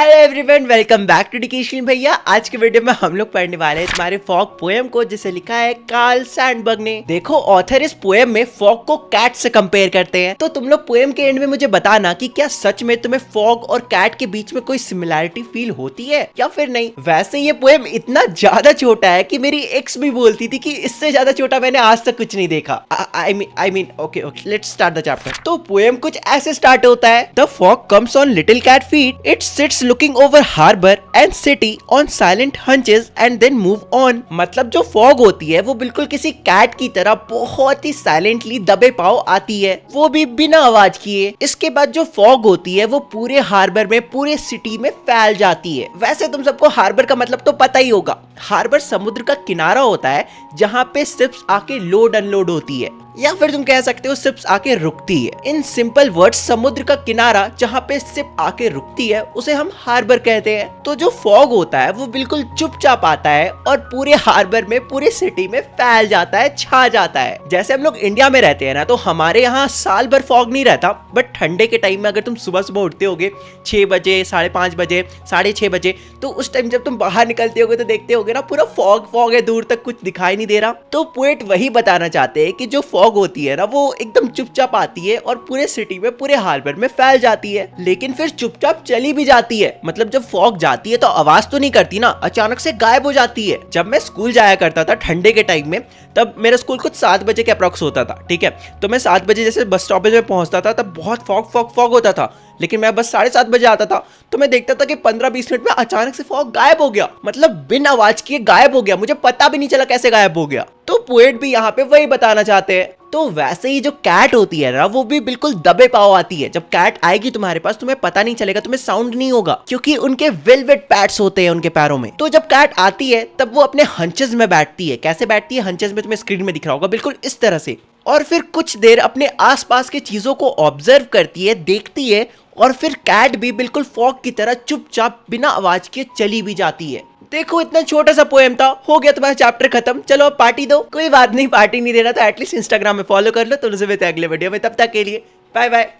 Hello everyone, welcome back to dictation भैया। आज के वीडियो में हम लोग पढ़ने वाले हैं तुम्हारे फॉग पोएम को, जिसे लिखा है कार्ल सैंडबर्ग ने। देखो, ऑथर इस पोएम में फॉग को कैट से कंपेयर करते हैं। तो तुम लोग पोएम के एंड में मुझे बताना कि क्या सच में तुम्हें फॉग और कैट के बीच में कोई सिमिलैरिटी फील होती है या फिर नहीं। वैसे ये पोएम इतना ज्यादा छोटा है कि मेरी एक्स भी बोलती थी कि इससे ज्यादा छोटा मैंने आज तक कुछ नहीं देखा। I mean okay, let's start the chapter. तो पोएम कुछ ऐसे स्टार्ट होता है। The fog comes on little cat feet, it sits looking over harbor and city on silent hunches and then move on। मतलब जो फॉग होती है वो बिल्कुल किसी कैट की तरह बहुत ही साइलेंटली दबे पाव आती है, वो भी बिना आवाज किए। इसके बाद जो फॉग होती है वो पूरे हार्बर में, पूरे सिटी में फैल जाती है। वैसे तुम सबको हार्बर का मतलब तो पता ही होगा। हार्बर समुद्र का किनारा होता है जहाँ पे शिप्स आके लोड अनलोड होती है, या फिर तुम कह सकते हो शिप्स आके रुकती है। इन सिंपल वर्ड्स, समुद्र का किनारा जहाँ पे शिप आके रुकती है उसे हम हार्बर कहते हैं। तो जो फॉग होता है वो बिल्कुल चुपचाप आता है और पूरे हार्बर में, पूरे सिटी में फैल जाता है, छा जाता है। जैसे हम लोग इंडिया में रहते हैं ना, तो हमारे यहाँ साल भर फॉग नहीं रहता, बट ठंडे के टाइम में अगर तुम सुबह सुबह उठते होगे 6 बजे, 5:30 बजे, 6:30 बजे, तो उस टाइम जब तुम बाहर निकलते होगे तो देखते होगे ना पूरा फॉग फॉग है, दूर तक कुछ दिखाई नहीं दे रहा। तो पोएट वही बताना चाहते हैं कि जो फॉग होती है ना वो एकदम चुपचाप आती है और पूरे सिटी में, पूरे हार्बर में फैल जाती है, लेकिन फिर चुपचाप चली भी जाती है। मतलब जब फॉग जाती है तो आवाज तो नहीं करती ना, अचानक से गायब हो जाती है। जब मैं स्कूल जाया करता था ठंडे के टाइम में, तब मेरा स्कूल कुछ 7 बजे के अप्रॉक्स होता था, ठीक है। तो मैं 7 बजे जैसे बस स्टॉपेज में पहुंचता था तब बहुत फॉग फॉग फॉग होता था, लेकिन मैं बस 7:30 बजे आता था तो मैं देखता था कि 15-20 मिनट में अचानक से फॉग गायब हो गया। मतलब बिन आवाज किए गायब हो गया, मुझे पता भी नहीं चला कैसे गायब हो गया। तो पोएट भी यहाँ पे वही बताना चाहते हैं। तो वैसे ही जो कैट होती है ना, वो भी बिल्कुल दबे पाव आती है। जब कैट आएगी तुम्हारे पास, तुम्हें पता नहीं चलेगा, तुम्हें साउंड नहीं होगा, क्योंकि उनके वेलवेट पैड्स होते हैं उनके पैरों में। तो जब कैट आती है तब वो अपने हंचेस में बैठती है। कैसे बैठती है? हंचेस में तुम्हें स्क्रीन में दिख रहा होगा, बिल्कुल इस तरह से। और फिर कुछ देर अपने आसपास की चीजों को ऑब्जर्व करती है, देखती है, और फिर कैट भी बिल्कुल फॉग की तरह चुपचाप बिना आवाज के चली भी जाती है। देखो, इतना छोटा सा पोएम था, हो गया तुम्हारा चैप्टर खत्म। चलो अब पार्टी दो। कोई बात नहीं, पार्टी नहीं देना तो एटलीस्ट इंस्टाग्राम में फॉलो कर लो। तो उनसे मिलते हैं अगले वीडियो में, तब तक के लिए बाय बाय।